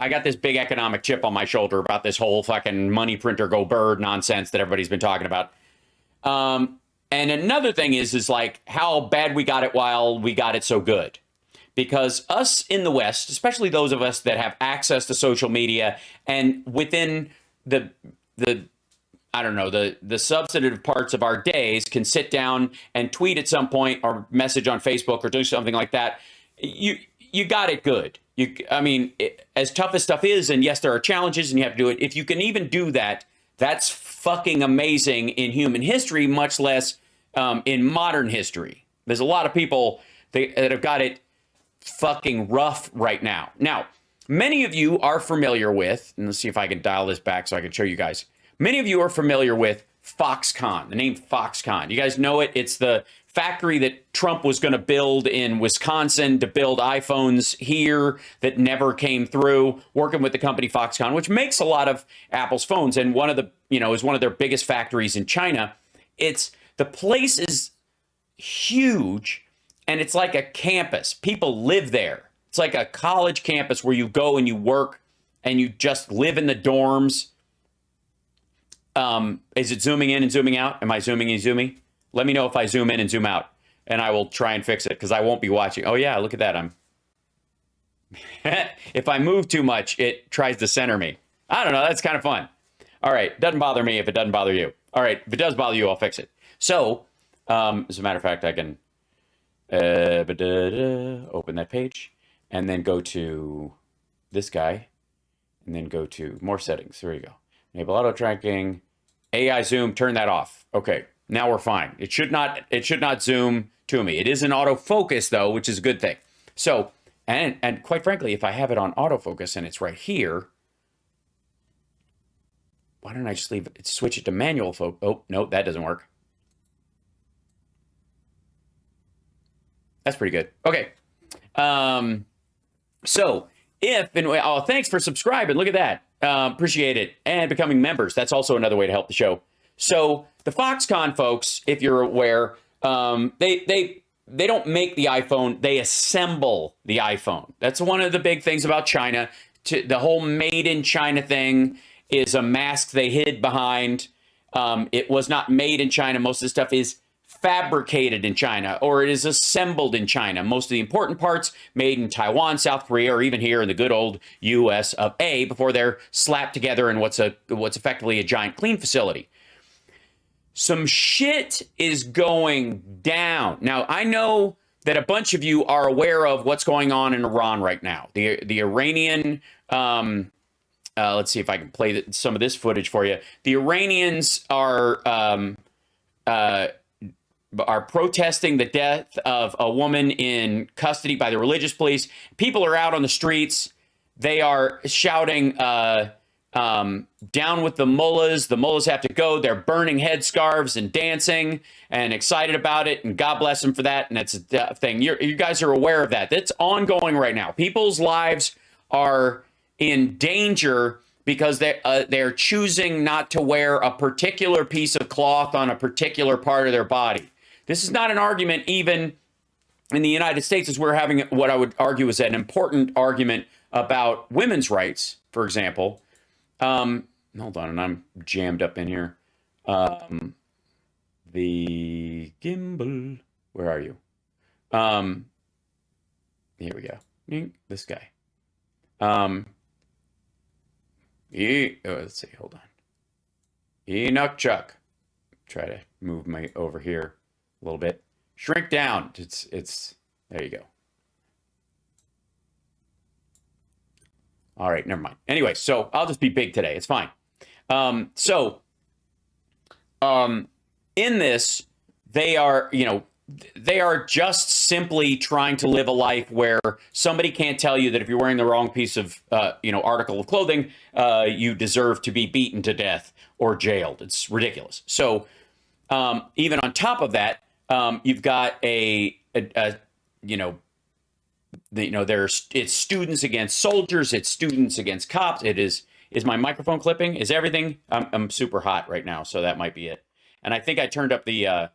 I got this big economic chip on my shoulder about this whole fucking money printer go bird nonsense that everybody's been talking about. And another thing is like how bad we got it while we got it so good. Because us in the West, especially those of us that have access to social media and within the I don't know, the substantive parts of our days can sit down and tweet at some point or message on Facebook or do something like that. You got it good. I mean, as tough as stuff is, and yes, there are challenges and you have to do it. If you can even do that, that's fucking amazing in human history, much less in modern history. There's a lot of people that have got it fucking rough right now. Now, many of you are familiar with, and let's see if I can dial this back so I can show you guys. Many of you are familiar with Foxconn, the name Foxconn. You guys know it. It's the factory that Trump was going to build in Wisconsin to build iPhones here that never came through, working with the company Foxconn, which makes a lot of Apple's phones. And one of the, is one of their biggest factories in China. The place is huge and it's like a campus. People live there. It's like a college campus where you go and you work and you just live in the dorms. Is it zooming in and zooming out? Am I zooming and zooming? Let me know if I zoom in and zoom out, and I will try and fix it because I won't be watching. Oh yeah, look at that. If I move too much, it tries to center me. I don't know. That's kind of fun. All right. Doesn't bother me if it doesn't bother you. All right. If it does bother you, I'll fix it. So, as a matter of fact, I can open that page and then go to this guy and then go to more settings. There you go. Enable auto tracking, AI zoom, turn that off. Okay, now we're fine. It should not zoom to me. It is an autofocus though, which is a good thing. So, and quite frankly, if I have it on autofocus and it's right here, why don't I just leave it, switch it to manual focus? Oh, no, that doesn't work. That's pretty good. Okay. So thanks for subscribing. Look at that. Appreciate it. And becoming members. That's also another way to help the show. So the Foxconn folks, if you're aware, they don't make the iPhone. They assemble the iPhone. That's one of the big things about China. The whole made in China thing is a mask they hid behind. It was not made in China. Most of the stuff is fabricated in China, or it is assembled in China. Most of the important parts made in Taiwan, South Korea, or even here in the good old US of A before they're slapped together in what's effectively a giant clean facility. Some shit is going down. Now, I know that a bunch of you are aware of what's going on in Iran right now. The Iranian, let's see if I can play some of this footage for you. The Iranians are protesting the death of a woman in custody by the religious police. People are out on the streets. They are shouting, down with the mullahs. The mullahs have to go. They're burning headscarves and dancing and excited about it. And God bless them for that. And that's a thing. You guys are aware of that. That's ongoing right now. People's lives are in danger because they're choosing not to wear a particular piece of cloth on a particular part of their body. This is not an argument even in the United States, as we're having what I would argue is an important argument about women's rights, for example. Hold on, and I'm jammed up in here. The gimbal, where are you? Here we go. This guy. Let's see, hold on. Enoch Chuck. Try to move my over here a little bit. Shrink down. It's there you go. All right, never mind. Anyway, so I'll just be big today. It's fine. In this, they are just simply trying to live a life where somebody can't tell you that if you're wearing the wrong piece of, article of clothing, you deserve to be beaten to death or jailed. It's ridiculous. So even on top of that, you've got it's students against soldiers. It's students against cops. Is my microphone clipping? Is everything? I'm super hot right now, so that might be it. And I think I turned up the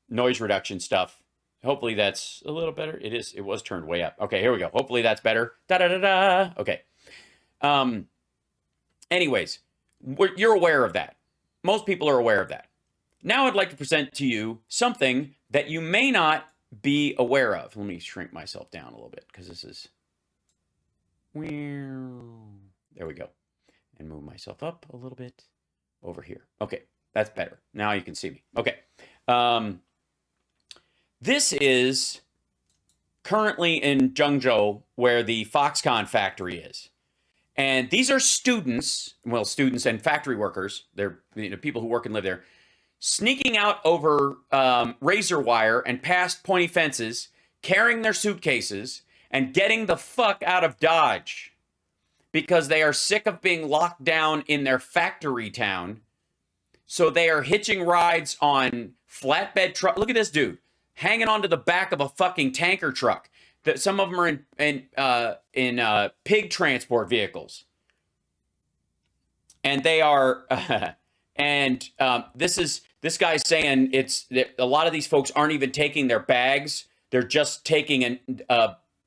noise reduction stuff. Hopefully that's a little better. It was turned way up. Okay, here we go. Hopefully that's better. Da da da da. Okay. Anyways, you're aware of that. Most people are aware of that. Now I'd like to present to you something that you may not be aware of. Let me shrink myself down a little bit because this is... There we go. And move myself up a little bit over here. Okay, that's better. Now you can see me. Okay. This is currently in Zhengzhou, where the Foxconn factory is. And these are students, well, students and factory workers. They're people who work and live there, sneaking out over razor wire and past pointy fences, carrying their suitcases, and getting the fuck out of Dodge because they are sick of being locked down in their factory town. So they are hitching rides on flatbed truck. Look at this dude hanging onto the back of a fucking tanker truck. That some of them are in pig transport vehicles, and they are. This guy's saying it's that a lot of these folks aren't even taking their bags. They're just taking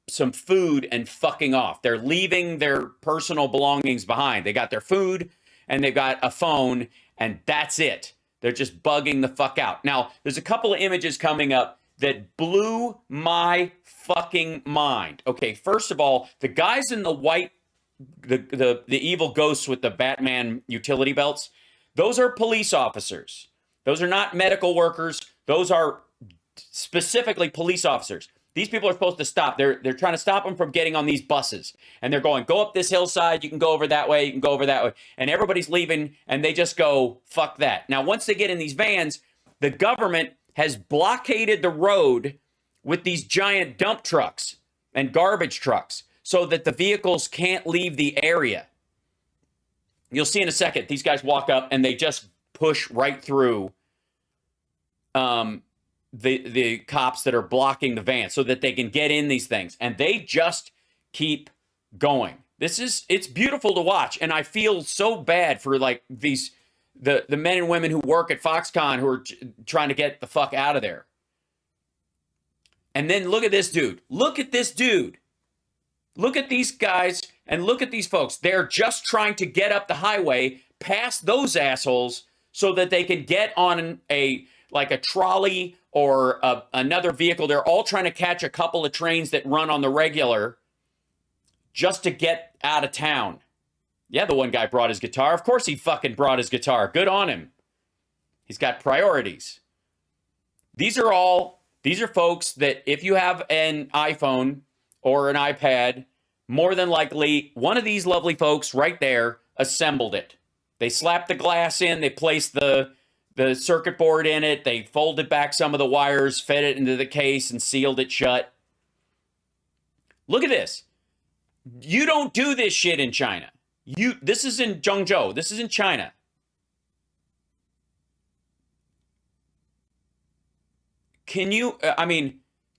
some food and fucking off. They're leaving their personal belongings behind. They got their food and they've got a phone, and that's it. They're just bugging the fuck out. Now, there's a couple of images coming up that blew my fucking mind. Okay, first of all, the guys in the white, the evil ghosts with the Batman utility belts, those are police officers. Those are not medical workers. Those are specifically police officers. These people are supposed to stop. They're trying to stop them from getting on these buses. And they're going, go up this hillside. You can go over that way. You can go over that way. And everybody's leaving, and they just go, fuck that. Now, once they get in these vans, the government has blockaded the road with these giant dump trucks and garbage trucks so that the vehicles can't leave the area. You'll see in a second, these guys walk up and they just push right through the cops that are blocking the van so that they can get in these things. And they just keep going. It's beautiful to watch. And I feel so bad for like these... The men and women who work at Foxconn who are trying to get the fuck out of there. And then look at this dude. Look at this dude. Look at these guys and look at these folks. They're just trying to get up the highway past those assholes so that they can get on a trolley or another vehicle. They're all trying to catch a couple of trains that run on the regular just to get out of town. Yeah, the one guy brought his guitar. Of course he fucking brought his guitar. Good on him. He's got priorities. These are folks that if you have an iPhone or an iPad, more than likely one of these lovely folks right there assembled it. They slapped the glass in, they placed the circuit board in it, they folded back some of the wires, fed it into the case, and sealed it shut. Look at this. You don't do this shit in China. This is in Zhengzhou. This is in China. Can you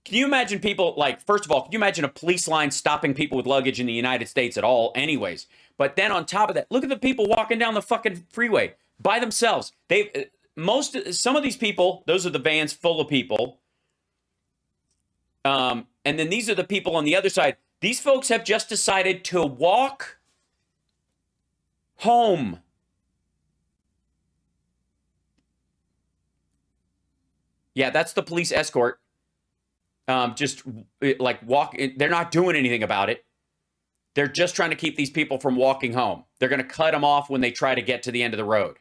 imagine people, like, first of all, can you imagine a police line stopping people with luggage in the United States at all anyways? But then on top of that, look at the people walking down the fucking freeway by themselves. Some of these people, those are the vans full of people. And then these are the people on the other side. These folks have just decided to walk home. Yeah, that's the police escort. Just like walk. They're not doing anything about it. They're just trying to keep these people from walking home. They're going to cut them off when they try to get to the end of the road.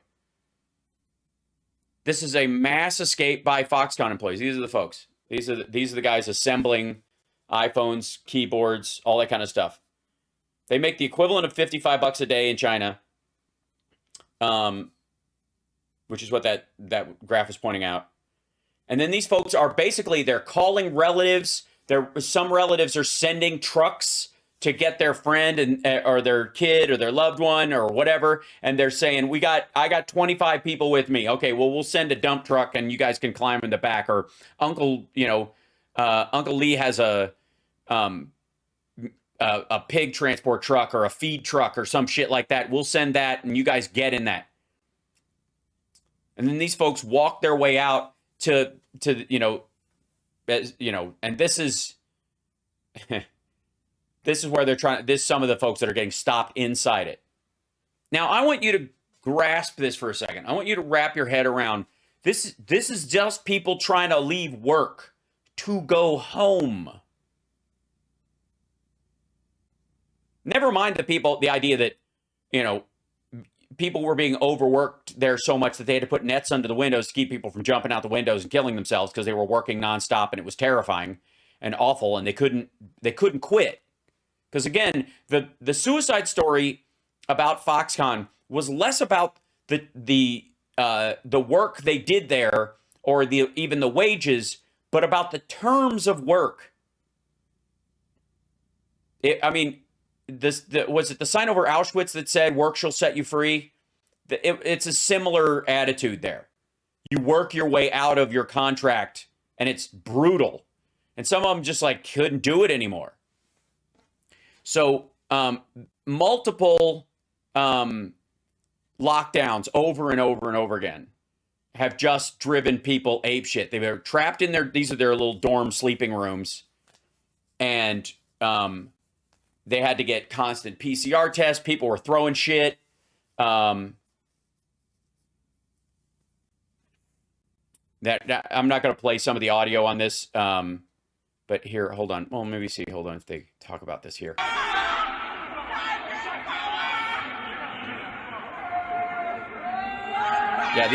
This is a mass escape by Foxconn employees. These are the folks. These are the guys assembling iPhones, keyboards, all that kind of stuff. They make the equivalent of $55 a day in China. Which is what that graph is pointing out. And then these folks are basically, they're calling relatives. Some relatives are sending trucks to get their friend or their kid or their loved one or whatever. And they're saying, I got 25 people with me. Okay, well, we'll send a dump truck and you guys can climb in the back. Or Uncle Lee has a pig transport truck or a feed truck or some shit like that. We'll send that and you guys get in that. And then these folks walk their way out to and this is This is where they're trying. This some of the folks that are getting stopped inside it. Now, I want you to grasp this for a second. I want you to wrap your head around this. This is just people trying to leave work to go home. Never mind the idea that, you know, people were being overworked there so much that they had to put nets under the windows to keep people from jumping out the windows and killing themselves because they were working nonstop and it was terrifying and awful and they couldn't quit. Because again, the suicide story about Foxconn was less about the work they did there or even the wages, but about the terms of work. Was it the sign over Auschwitz that said work shall set you free? It's a similar attitude there. You work your way out of your contract and it's brutal. And some of them just like couldn't do it anymore. So multiple lockdowns over and over and over again have just driven people apeshit. They were trapped in these are their little dorm sleeping rooms. And they had to get constant PCR tests. People were throwing shit. I'm not going to play some of the audio on this. But here, hold on. Well, maybe see. Hold on if they talk about this here. Yeah,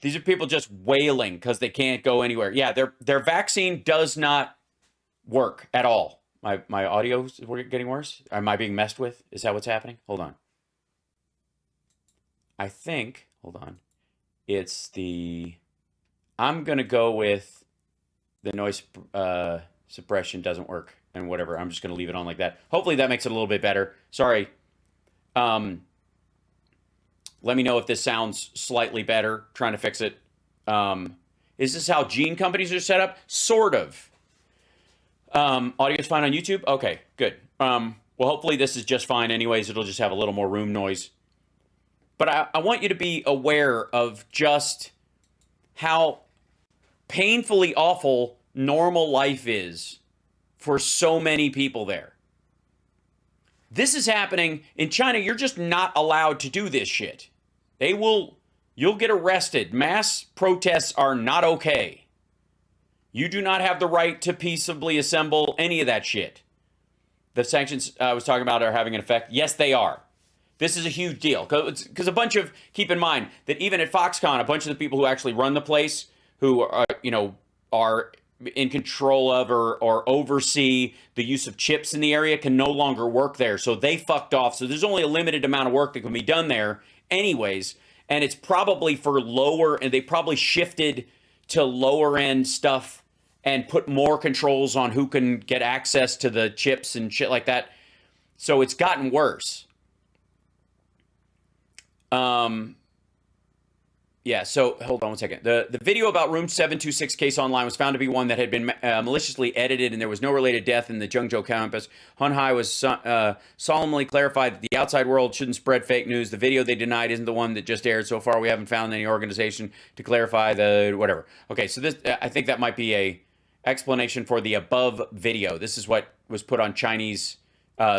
these are people just wailing because they can't go anywhere. Yeah, their vaccine does not work at all. My audio's getting worse? Am I being messed with? Is that what's happening? Hold on. I think, hold on. I'm going to go with the noise suppression doesn't work and whatever. I'm just going to leave it on like that. Hopefully that makes it a little bit better. Sorry. Let me know if this sounds slightly better. Trying to fix it. Is this how gene companies are set up? Sort of. Audio's fine on YouTube? Okay, good. Well, hopefully this is just fine anyways. It'll just have a little more room noise. But I want you to be aware of just how painfully awful normal life is for so many people there. This is happening in China. You're just not allowed to do this shit. You'll get arrested. Mass protests are not okay. You do not have the right to peaceably assemble any of that shit. The sanctions I was talking about are having an effect. Yes, they are. This is a huge deal. Because keep in mind that even at Foxconn, a bunch of the people who actually run the place, who are in control of or oversee the use of chips in the area, can no longer work there. So they fucked off. So there's only a limited amount of work that can be done there anyways. And it's probably for lower, and they probably shifted to lower end stuff and put more controls on who can get access to the chips and shit like that. So it's gotten worse. Yeah, so hold on one second. The video about Room 726 case online was found to be one that had been maliciously edited, and there was no related death in the Zhengzhou campus. Hun Hai was solemnly clarified that the outside world shouldn't spread fake news. The video they denied isn't the one that just aired. So far, we haven't found any organization to clarify the whatever. Okay, so this I think that might be a explanation for the above video. This is what was put on Chinese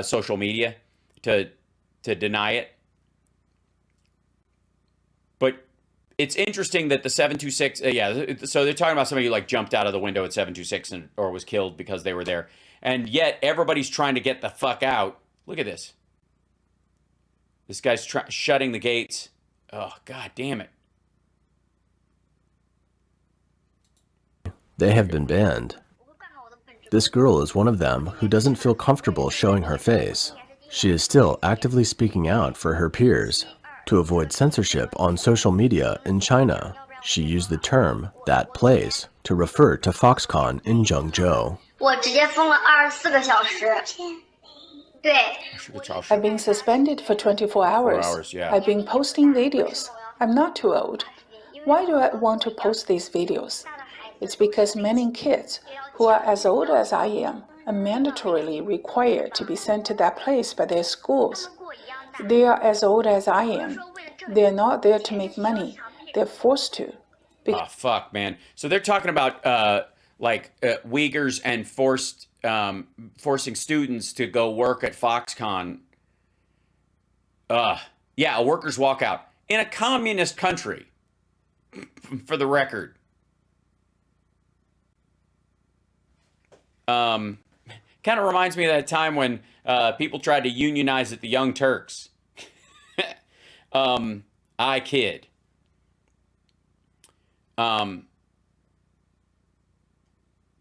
social media to deny it. But it's interesting that the 726, so they're talking about somebody who like jumped out of the window at 726 or was killed because they were there. And yet everybody's trying to get the fuck out. Look at this. This guy's shutting the gates. Oh, God damn it. They have been banned. This girl is one of them who doesn't feel comfortable showing her face. She is still actively speaking out for her peers. To avoid censorship on social media in China, she used the term "that place" to refer to Foxconn in Zhengzhou. I've been suspended for 24 hours. Yeah. I've been posting videos. I'm not too old. Why do I want to post these videos? It's because many kids who are as old as I am are mandatorily required to be sent to that place by their schools. They are as old as I am. They're not there to make money. They're forced to. Oh, fuck, man. So they're talking about Uyghurs and forced forcing students to go work at Foxconn. Yeah, a workers' walkout in a communist country, for the record. Kind of reminds me of that time when people tried to unionize at the Young Turks. I kid.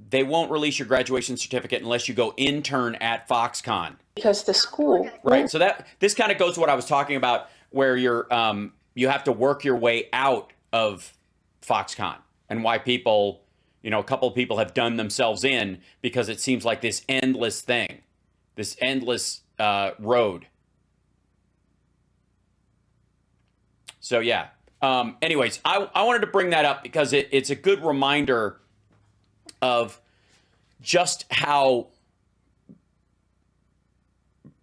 They won't release your graduation certificate unless you go intern at Foxconn. Because the school... Right. So this kind of goes to what I was talking about, where you have to work your way out of Foxconn, and why people, a couple of people have done themselves in, because it seems like this endless thing, this endless road. So yeah. Anyways, I wanted to bring that up because it's a good reminder of just how,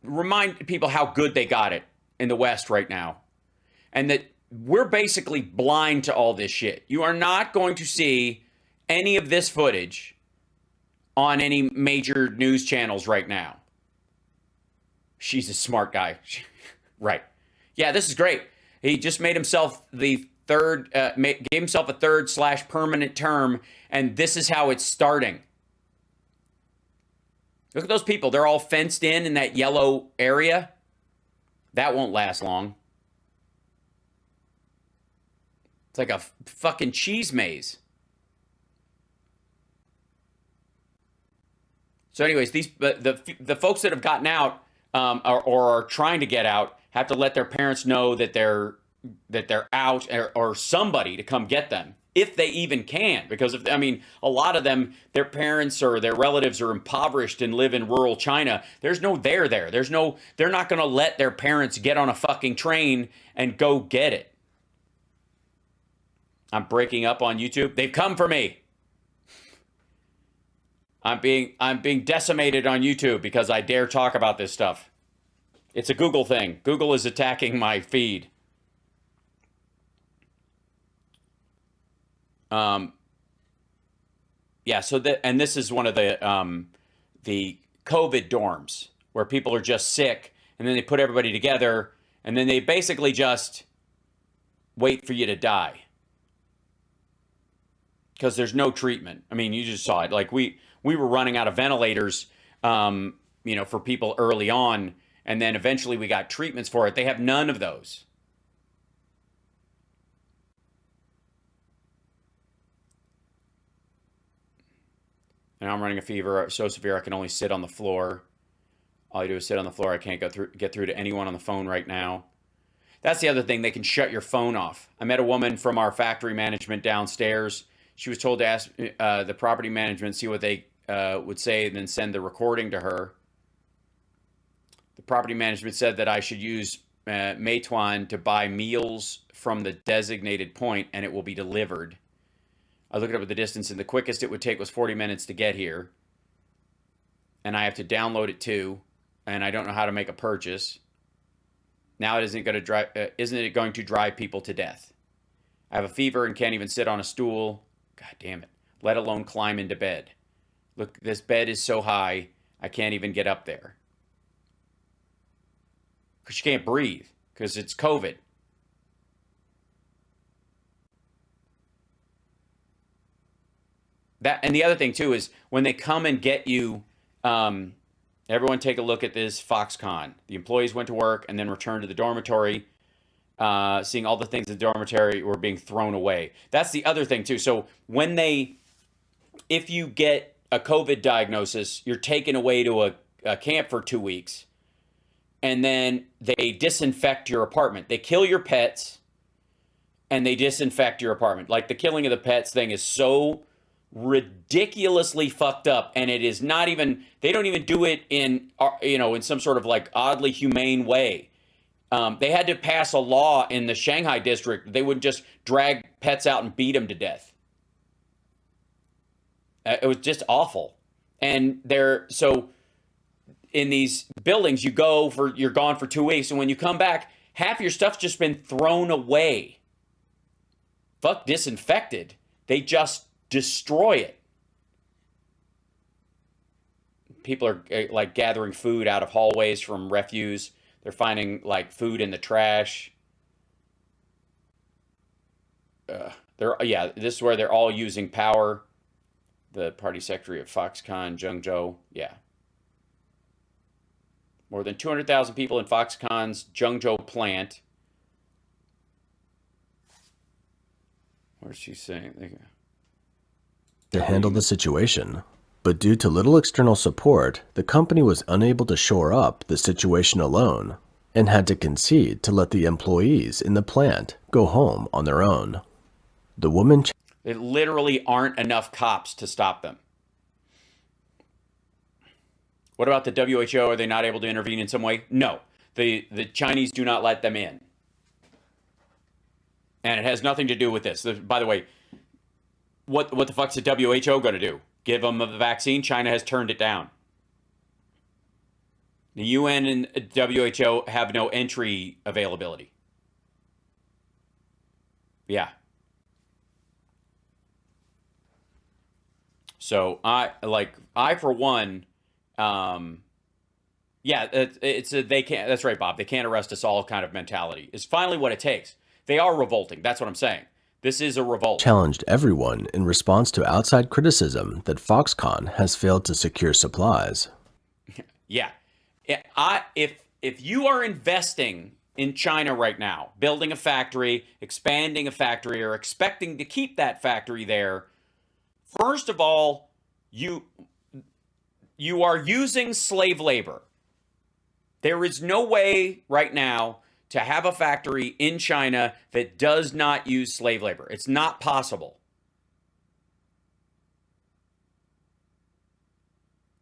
remind people how good they got it in the West right now. And that we're basically blind to all this shit. You are not going to see any of this footage on any major news channels right now. She's a smart guy. Right. Yeah, this is great. He just made himself the third, gave himself a third/permanent term, and this is how it's starting. Look at those people. They're all fenced in that yellow area. That won't last long. It's like a fucking cheese maze. So anyways, the folks that have gotten out or are trying to get out have to let their parents know that they're out, or somebody to come get them, if they even can. Because a lot of them, their parents or their relatives are impoverished and live in rural China. There's no there there. They're not going to let their parents get on a fucking train and go get it. I'm breaking up on YouTube. They've come for me. I'm being decimated on YouTube because I dare talk about this stuff. It's a Google thing. Google is attacking my feed. Yeah, so this is one of the COVID dorms where people are just sick, and then they put everybody together, and then they basically just wait for you to die. Because there's no treatment. You just saw it. Like we were running out of ventilators, for people early on, and then eventually we got treatments for it. They have none of those. And I'm running a fever so severe I can only sit on the floor. All I do is sit on the floor. I can't get through to anyone on the phone right now. That's the other thing. They can shut your phone off. I met a woman from our factory management downstairs. She was told to ask the property management, see what they would say, and then send the recording to her. The property management said that I should use Meituan to buy meals from the designated point, and it will be delivered. I looked up at the distance, and the quickest it would take was 40 minutes to get here. And I have to download it too, and I don't know how to make a purchase. Now isn't it going to drive people to death? I have a fever and can't even sit on a stool. God damn it. Let alone climb into bed. Look, this bed is so high, I can't even get up there. Because you can't breathe, because it's COVID. And the other thing, too, is when they come and get you, everyone take a look at this Foxconn. The employees went to work and then returned to the dormitory, seeing all the things in the dormitory were being thrown away. That's the other thing, too. So if you get a COVID diagnosis, you're taken away to a camp for 2 weeks, and then they disinfect your apartment. They kill your pets, and they disinfect your apartment. Like, the killing of the pets thing is so ridiculously fucked up, and it is not even, they don't even do it in some sort of like oddly humane way. They had to pass a law in the Shanghai district. They wouldn't just drag pets out and beat them to death. It was just awful. And so in these buildings, you're gone for 2 weeks, and when you come back, half your stuff's just been thrown away. Fuck disinfected. They just destroy it. people are like gathering food out of hallways from refuse. They're finding like food in the trash. This is where they're all using power. The party secretary of Foxconn, Zhengzhou. Yeah. More than 200,000 people in Foxconn's Zhengzhou plant. What is she saying? To handle the situation. But due to little external support, the company was unable to shore up the situation alone and had to concede to let the employees in the plant go home on their own. The woman... There literally aren't enough cops to stop them. What about the WHO? Are they not able to intervene in some way? No. The Chinese do not let them in. And it has nothing to do with this. By the way, what the fuck's the WHO going to do? Give them the vaccine? China has turned it down. The UN and WHO have no entry availability. Yeah. So I for one, they can't. That's right, Bob. They can't arrest us all kind of mentality. It's finally what it takes. They are revolting. That's what I'm saying. This is a revolt. Challenged everyone in response to outside criticism that Foxconn has failed to secure supplies. Yeah. If you are investing in China right now, building a factory, expanding a factory, or expecting to keep that factory there, first of all, you are using slave labor. There is no way right now to have a factory in China that does not use slave labor. It's not possible.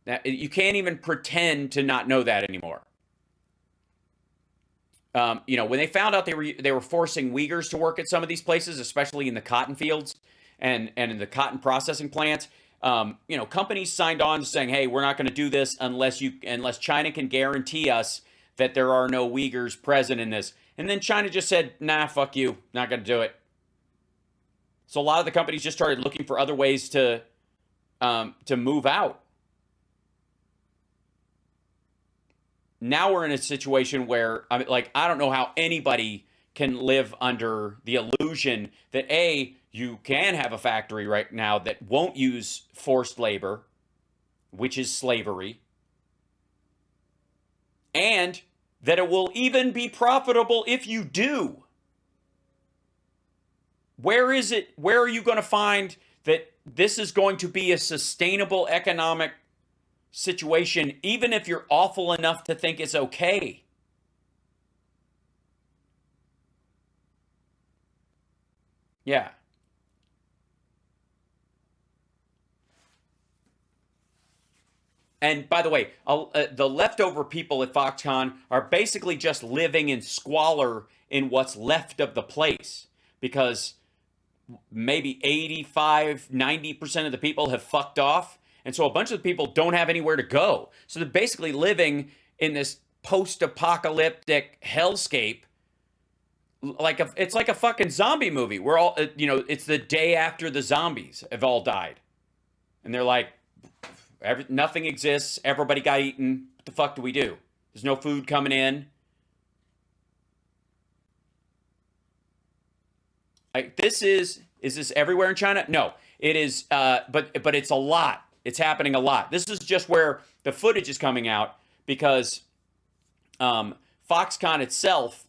Now, you can't even pretend to not know that anymore. When they found out they were forcing Uyghurs to work at some of these places, especially in the cotton fields and in the cotton processing plants, companies signed on saying, "Hey, we're not going to do this unless China can guarantee us that there are no Uyghurs present in this." And then China just said, "Nah, fuck you, not going to do it." So a lot of the companies just started looking for other ways to move out. Now we're in a situation where I don't know how anybody can live under the illusion that you can have a factory right now that won't use forced labor, which is slavery, and that it will even be profitable if you do. Where are you going to find that this is going to be a sustainable economic situation, even if you're awful enough to think it's okay? Yeah. And by the way, the leftover people at Foxconn are basically just living in squalor in what's left of the place, because maybe 85-90% of the people have fucked off. And so a bunch of the people don't have anywhere to go. So they're basically living in this post-apocalyptic hellscape. It's like a fucking zombie movie. We're all, it's the day after the zombies have all died. And they're like, nothing exists. Everybody got eaten. What the fuck do we do? There's no food coming in. Is this everywhere in China? No, it is. But it's a lot. It's happening a lot. This is just where the footage is coming out, because Foxconn itself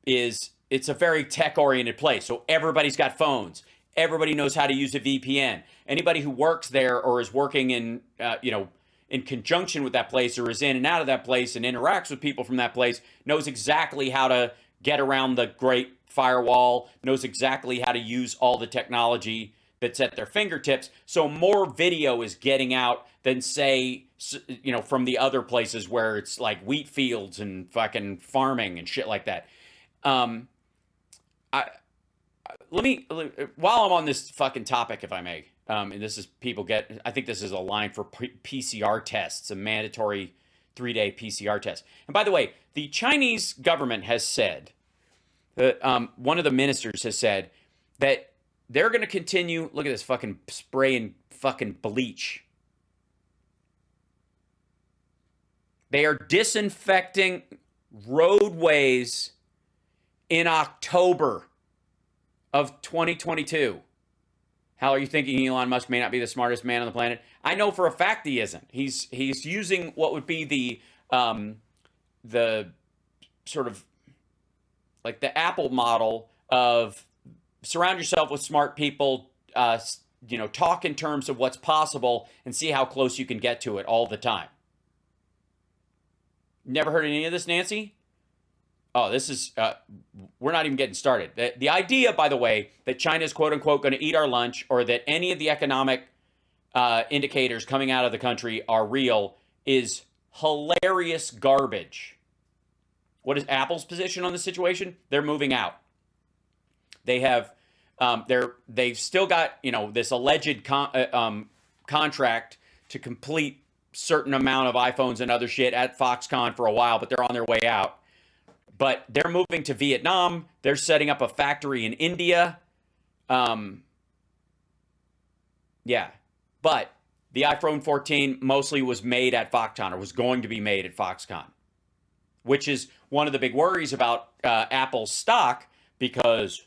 it's a very tech-oriented place. So everybody's got phones. Everybody knows how to use a VPN. Anybody who works there or is working in conjunction with that place, or is in and out of that place and interacts with people from that place, knows exactly how to get around the great firewall, knows exactly how to use all the technology that's at their fingertips. So more video is getting out than, say, from the other places where it's like wheat fields and fucking farming and shit like that. While I'm on this fucking topic, if I may, and this is I think this is a line for PCR tests, a mandatory 3-day PCR test. And by the way, the Chinese government has said that one of the ministers has said that they're going to continue. Look at this fucking spraying fucking bleach. They are disinfecting roadways in October of 2022. How are you thinking Elon Musk may not be the smartest man on the planet? I know for a fact he isn't. He's using what would be the sort of like the Apple model of surround yourself with smart people, talk in terms of what's possible and see how close you can get to it all the time. Never heard any of this, Nancy? Oh, this is, we're not even getting started. The idea, by the way, that China is quote unquote going to eat our lunch, or that any of the economic indicators coming out of the country are real, is hilarious garbage. What is Apple's position on the situation? They're moving out. They have, they've still got, this alleged contract to complete certain amount of iPhones and other shit at Foxconn for a while, but they're on their way out. But they're moving to Vietnam. They're setting up a factory in India. Yeah. But the iPhone 14 mostly was made at Foxconn, or was going to be made at Foxconn, which is one of the big worries about Apple's stock, because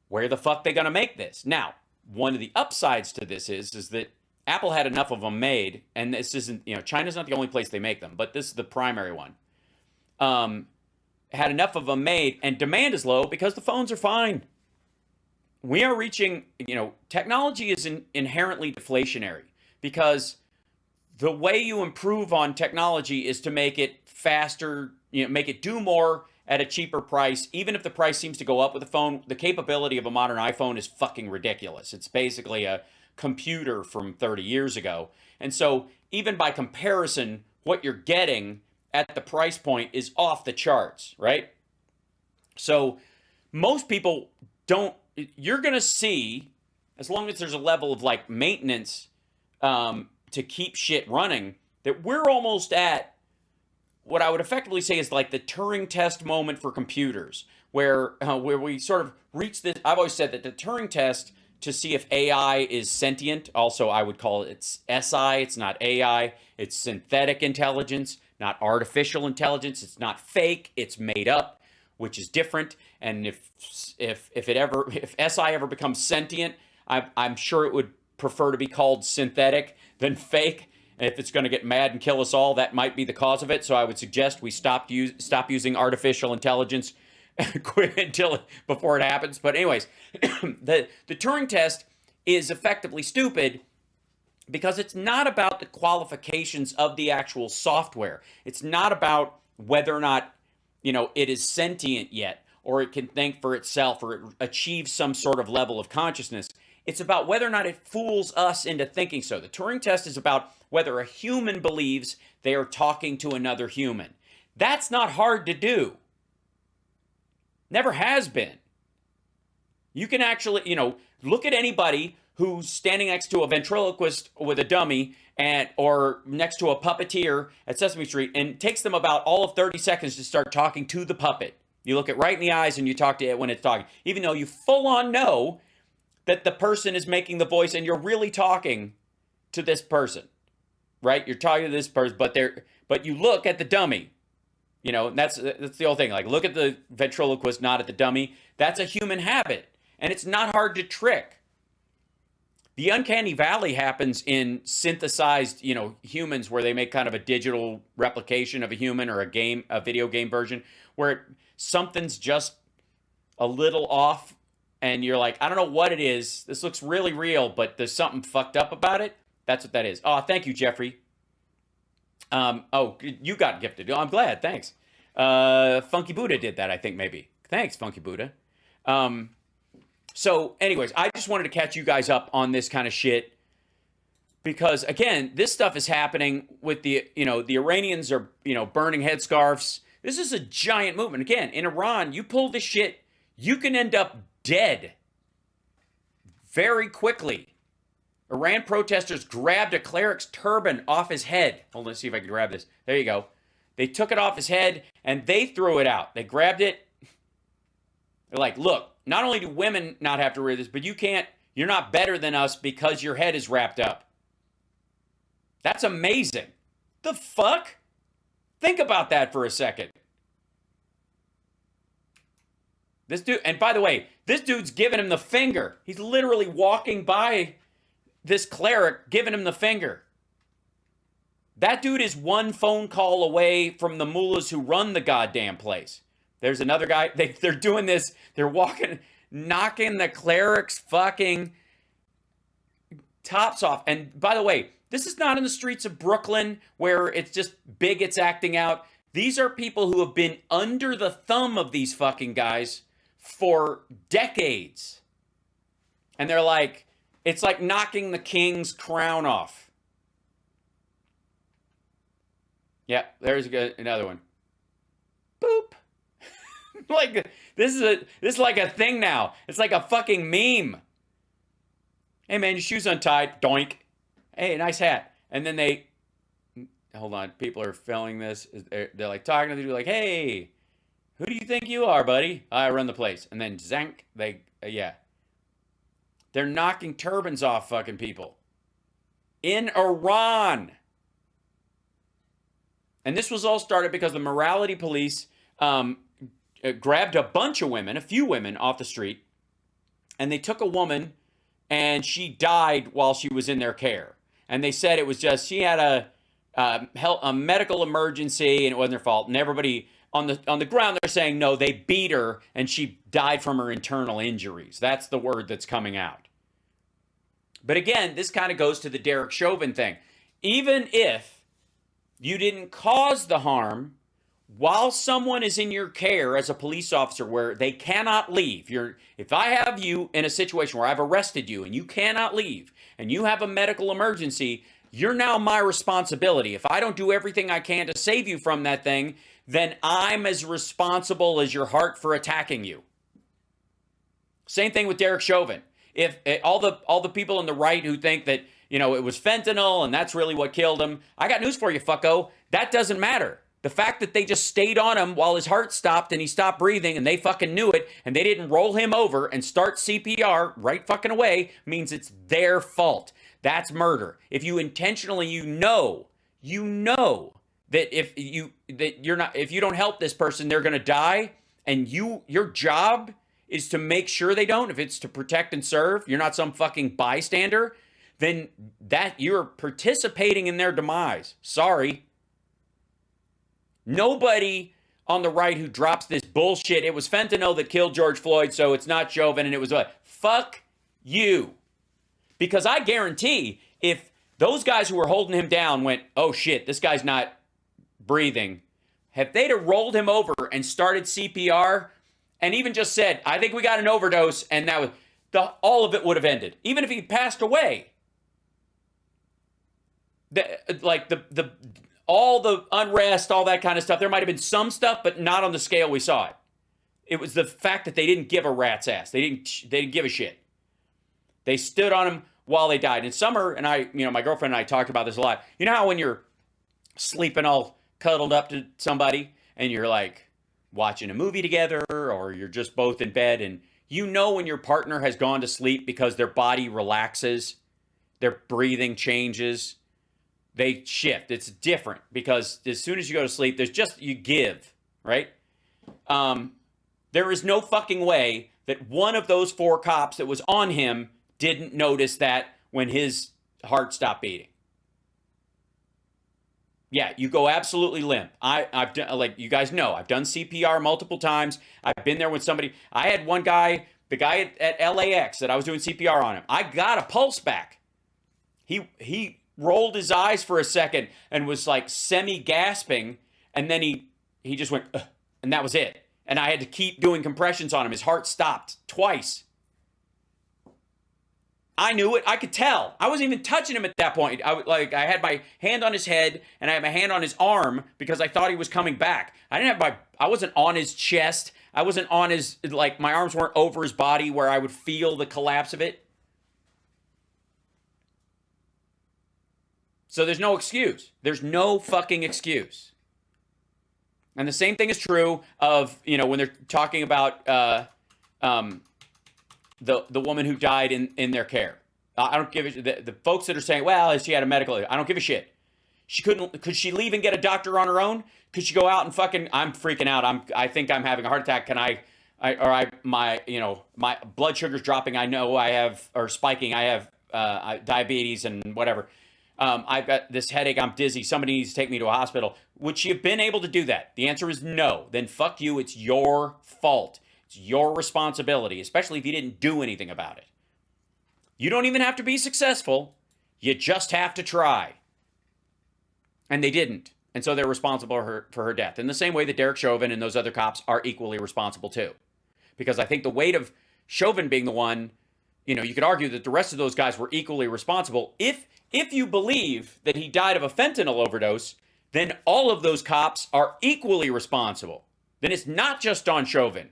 where the fuck they going to make this? Now, one of the upsides to this is that Apple had enough of them made, and this isn't, China's not the only place they make them, but this is the primary one. Had enough of them made, and demand is low because the phones are fine. We are reaching, technology is inherently deflationary, because the way you improve on technology is to make it faster, make it do more at a cheaper price. Even if the price seems to go up with the phone, the capability of a modern iPhone is fucking ridiculous. It's basically a computer from 30 years ago. And so even by comparison, what you're getting at the price point is off the charts, right? So most people don't, you're going to see, as long as there's a level of like maintenance to keep shit running, that we're almost at what I would effectively say is like the Turing test moment for computers, where we sort of reach this. I've always said that the Turing test to see if AI is sentient, also I would call it SI, it's not AI, it's synthetic intelligence, not artificial intelligence. It's not fake, it's made up, which is different. And if SI ever becomes sentient, I'm sure it would prefer to be called synthetic than fake. And if it's going to get mad and kill us all, that might be the cause of it. So I would suggest we stop using artificial intelligence before it happens. But anyways, the Turing test is effectively stupid, because it's not about the qualifications of the actual software. It's not about whether or not, it is sentient yet, or it can think for itself, or it achieves some sort of level of consciousness. It's about whether or not it fools us into thinking so. The Turing test is about whether a human believes they are talking to another human. That's not hard to do. Never has been. You can actually, look at anybody who's standing next to a ventriloquist with a dummy, or next to a puppeteer at Sesame Street, and takes them about all of 30 seconds to start talking to the puppet. You look it right in the eyes and you talk to it when it's talking, even though you full on know that the person is making the voice and you're really talking to this person, right? You're talking to this person, but you look at the dummy. That's the whole thing. Like, look at the ventriloquist, not at the dummy. That's a human habit, and it's not hard to trick. The uncanny valley happens in synthesized, humans, where they make kind of a digital replication of a human, or a video game version, where something's just a little off, and you're like, I don't know what it is. This looks really real, but there's something fucked up about it. That's what that is. Oh, thank you, Jeffrey. You got gifted. Oh, I'm glad. Thanks. Funky Buddha did that, I think, maybe. Thanks, Funky Buddha. So anyways, I just wanted to catch you guys up on this kind of shit, because again, this stuff is happening with the Iranians are, burning headscarves. This is a giant movement. Again, in Iran, you pull this shit, you can end up dead very quickly. Iran protesters grabbed a cleric's turban off his head. Hold on, let's see if I can grab this. There you go. They took it off his head and they threw it out. They grabbed it. They're like, look, not only do women not have to wear this, but you're not better than us because your head is wrapped up. That's amazing. The fuck? Think about that for a second. This dude, and by the way, this dude's giving him the finger. He's literally walking by this cleric, giving him the finger. That dude is one phone call away from the mullahs who run the goddamn place. There's another guy. They're doing this. They're walking, knocking the cleric's fucking tops off. And by the way, this is not in the streets of Brooklyn where it's just bigots acting out. These are people who have been under the thumb of these fucking guys for decades. And they're like, it's like knocking the king's crown off. Yeah, there's another one. Boop. Like, this is like a thing now. It's like a fucking meme. Hey, man, your shoes untied. Doink. Hey, nice hat. And then hold on, people are filming this. They're like talking to the dude like, hey, who do you think you are, buddy? I run the place. And then zank, yeah. They're knocking turbans off fucking people. In Iran. And this was all started because the morality police grabbed a bunch of women, a few women off the street, and they took a woman and she died while she was in their care. And they said it was just, she had a medical emergency and it wasn't her fault. And everybody on the ground, they're saying, no, they beat her and she died from her internal injuries. That's the word that's coming out. But again, this kind of goes to the Derek Chauvin thing. Even if you didn't cause the harm, while someone is in your care as a police officer where they cannot leave, if I have you in a situation where I've arrested you and you cannot leave and you have a medical emergency, you're now my responsibility. If I don't do everything I can to save you from that thing, then I'm as responsible as your heart for attacking you. Same thing with Derek Chauvin. If all the people on the right who think that, it was fentanyl and that's really what killed him, I got news for you, fucko. That doesn't matter. The fact that they just stayed on him while his heart stopped and he stopped breathing and they fucking knew it and they didn't roll him over and start CPR right fucking away means it's their fault. That's murder. If you intentionally, you know that if you don't help this person, they're going to die, and your job is to make sure they don't. If it's to protect and serve, you're not some fucking bystander, then that you're participating in their demise. Sorry. Nobody on the right who drops this bullshit, it was fentanyl that killed George Floyd, so it's not Chauvin, and it was what? Fuck you. Because I guarantee if those guys who were holding him down went, oh shit, this guy's not breathing, if they'd have rolled him over and started CPR and even just said, I think we got an overdose, and that was all of it would have ended. Even if he passed away. All the unrest, all that kind of stuff, there might have been some stuff, but not on the scale we saw it. It was the fact that they didn't give a rat's ass. They didn't give a shit. They stood on him while they died. And Summer and I, my girlfriend and I talked about this a lot. You know how when you're sleeping all cuddled up to somebody and you're like watching a movie together, or you're just both in bed, and when your partner has gone to sleep because their body relaxes, their breathing changes, they shift. It's different because as soon as you go to sleep, you give, right? There is no fucking way that one of those 4 cops that was on him didn't notice that when his heart stopped beating. Yeah, you go absolutely limp. I've done, like you guys know, I've done CPR multiple times. I've been there when I had one guy, the guy at LAX that I was doing CPR on him. I got a pulse back. He rolled his eyes for a second and was like semi-gasping, and then he just went, ugh, and that was it. And I had to keep doing compressions on him. His heart stopped twice. I knew it. I could tell. I wasn't even touching him at that point. I had my hand on his head and I had my hand on his arm because I thought he was coming back. I wasn't on his chest. I wasn't on his, my arms weren't over his body where I would feel the collapse of it. So there's no excuse. There's no fucking excuse. And the same thing is true of, when they're talking about the woman who died in their care. I don't give a shit. The folks that are saying, well, she had a medical, I don't give a shit. Could she leave and get a doctor on her own? Could she go out and fucking, I'm freaking out. I think I'm having a heart attack. Can my blood sugar's dropping. I know I have, or spiking. I have diabetes and whatever. I've got this headache. I'm dizzy. Somebody needs to take me to a hospital. Would she have been able to do that? The answer is no. Then fuck you. It's your fault. It's your responsibility, especially if you didn't do anything about it. You don't even have to be successful. You just have to try. And they didn't. And so they're responsible for her death. In the same way that Derek Chauvin and those other cops are equally responsible too. Because I think the weight of Chauvin being the one, you could argue that the rest of those guys were equally responsible. If you believe that he died of a fentanyl overdose, then all of those cops are equally responsible. Then it's not just on Chauvin.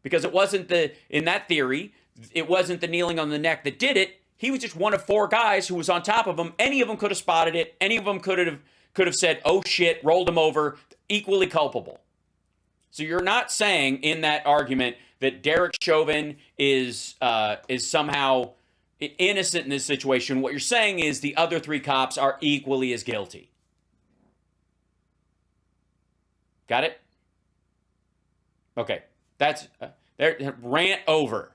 Because it wasn't in that theory, it wasn't the kneeling on the neck that did it. He was just one of four guys who was on top of him. Any of them could have spotted it. Any of them could have said, oh shit, rolled him over, equally culpable. So you're not saying in that argument that Derek Chauvin is somehow innocent in this situation. What you're saying is the other three cops are equally as guilty. Got it? Okay, that's rant over.